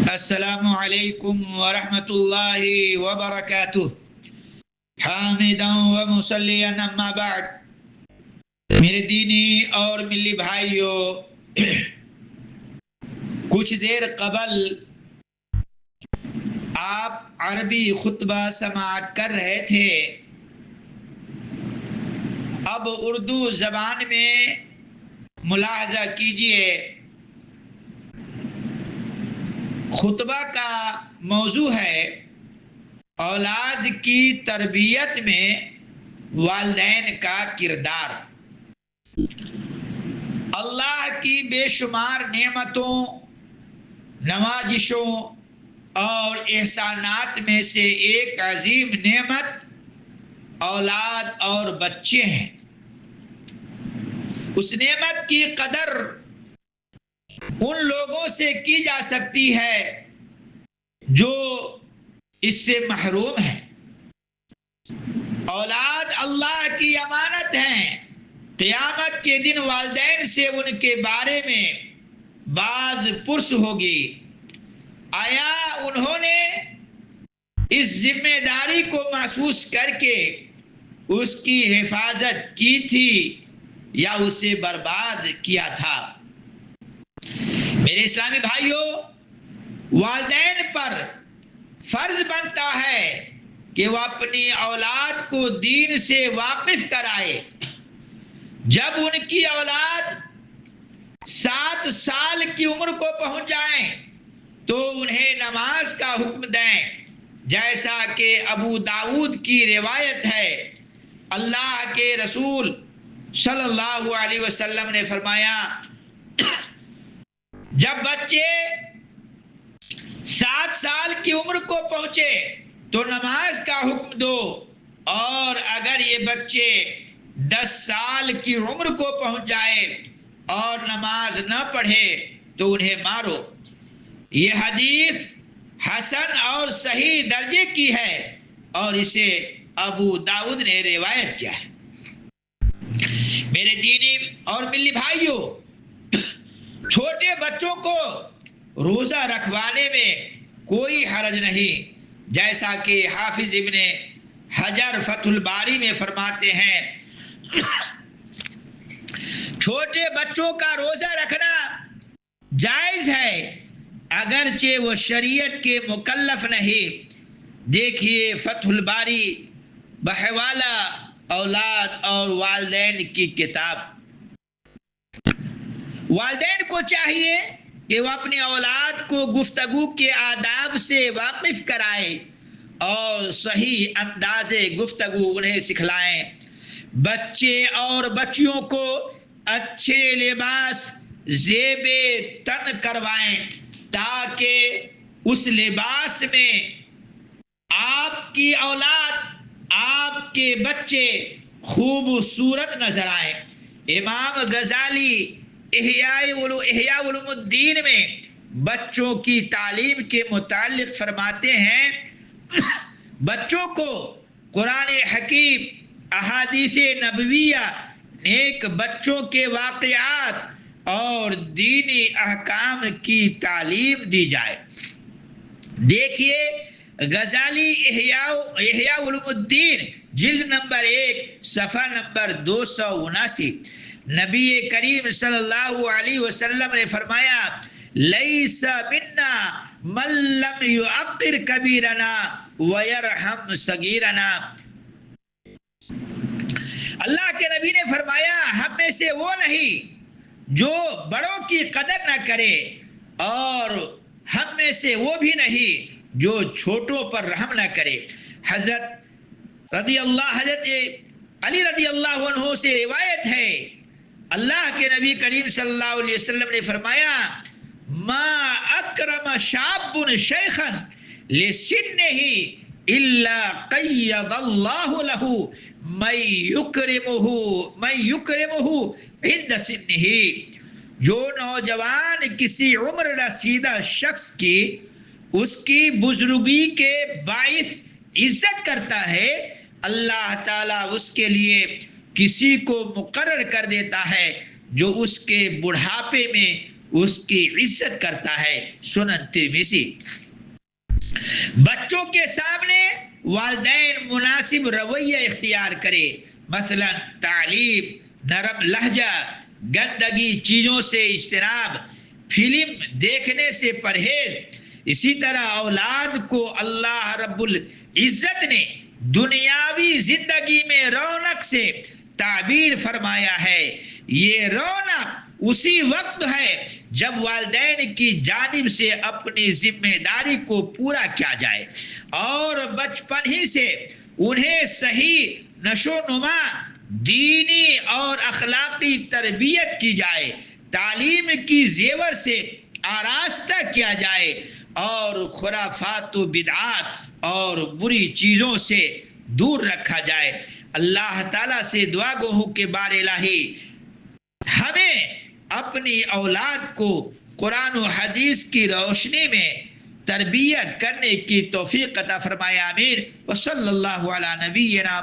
السلام علیکم ورحمۃ اللہ وبرکاتہ۔ حامداً و مصلیاً اما بعد۔ میرے دینی اور ملی بھائیوں، کچھ دیر قبل آپ عربی خطبہ سماعت کر رہے تھے، اب اردو زبان میں ملاحظہ کیجئے۔ خطبہ کا موضوع ہے اولاد کی تربیت میں والدین کا کردار۔ اللہ کی بے شمار نعمتوں، نوازشوں اور احسانات میں سے ایک عظیم نعمت اولاد اور بچے ہیں۔ اس نعمت کی قدر ان لوگوں سے کی جا سکتی ہے جو اس سے محروم ہیں۔ اولاد اللہ کی امانت ہیں۔ قیامت کے دن والدین سے ان کے بارے میں باز پرس ہوگی۔ آیا انہوں نے اس ذمہ داری کو محسوس کر کے اس کی حفاظت کی تھی یا اسے برباد کیا تھا؟ میرے اسلامی بھائیوں، والدین پر فرض بنتا ہے کہ وہ اپنی اولاد کو دین سے واقف کرائے۔ جب ان کی اولاد 7 سال کی عمر کو پہنچ جائیں تو انہیں نماز کا حکم دیں، جیسا کہ ابو داؤد کی روایت ہے۔ اللہ کے رسول صلی اللہ علیہ وسلم نے فرمایا، جب بچے 7 سال کی عمر کو پہنچے تو نماز کا حکم دو، اور اگر یہ بچے 10 سال کی عمر کو پہنچ جائے اور نماز نہ پڑھے تو انہیں مارو۔ یہ حدیث حسن اور صحیح درجے کی ہے اور اسے ابو داؤد نے روایت کیا ہے۔ میرے دینی اور ملی بھائیوں، چھوٹے بچوں کو روزہ رکھوانے میں کوئی حرج نہیں، جیسا کہ حافظ ابن حجر فتح الباری میں فرماتے ہیں، چھوٹے بچوں کا روزہ رکھنا جائز ہے اگرچہ وہ شریعت کے مکلف نہیں۔ دیکھیے فتح الباری بحوالہ اولاد اور والدین کی کتاب۔ والدین کو چاہیے کہ وہ اپنی اولاد کو گفتگو کے آداب سے واقف کرائے اور صحیح انداز گفتگو انہیں سکھلائیں۔ بچے اور بچیوں کو اچھے لباس زیب تن کروائیں تاکہ اس لباس میں آپ کی اولاد، آپ کے بچے خوبصورت نظر آئیں۔ امام غزالی احیاء علوم الدین میں بچوں کی تعلیم کے متعلق فرماتے ہیں، بچوں کو قرآن حکیم، احادیث نبویہ، نیک بچوں کے واقعات اور دینی احکام کی تعلیم دی جائے۔ دیکھیے غزالی احیاء علوم الدین جلد نمبر 1 صفحہ نمبر 279۔ نبی کریم صلی اللہ علیہ وسلم نے فرمایا، لیس منا من لم یعقر کبیرنا ویرحم صغیرنا۔ اللہ کے نبی نے فرمایا، ہم میں سے وہ نہیں جو بڑوں کی قدر نہ کرے اور ہم میں سے وہ بھی نہیں جو چھوٹوں پر رحم نہ کرے۔ حضرت علی رضی اللہ عنہ سے روایت ہے، اللہ کے نبی کریم صلی اللہ علیہ وسلم نے فرمایا، ما اکرم شاب شیخا لسنہ الا قید اللہ لہ من یکرمہ عند سنہ۔ جو نوجوان کسی عمر رسیدہ شخص کی اس کی بزرگی کے باعث عزت کرتا ہے، اللہ تعالیٰ اس کے لیے کسی کو مقرر کر دیتا ہے جو اس کے بڑھاپے میں اس کی عزت کرتا ہے۔ سنن ترمذی۔ بچوں کے سامنے والدین مناسب رویہ اختیار کرے، مثلا تعلیم، نرم لہجہ، گندگی چیزوں سے اجتناب، فلم دیکھنے سے پرہیز۔ اسی طرح اولاد کو اللہ رب العزت نے دنیاوی زندگی میں رونق سے تعبیر فرمایا ہے۔ یہ رونق اسی وقت ہے جب والدین کی جانب سے اپنی ذمہ داری کو پورا کیا جائے اور بچپن ہی سے انہیں صحیح نشو و نما، دینی اور اخلاقی تربیت کی جائے، تعلیم کی زیور سے آراستہ کیا جائے اور خرافات و بدعات اور بری چیزوں سے دور رکھا جائے۔ اللہ تعالیٰ سے دعا گو ہوں کہ بار الہی ہمیں اپنی اولاد کو قرآن و حدیث کی روشنی میں تربیت کرنے کی توفیق عطا فرمائے، آمین۔ وصلی اللہ علی نبینا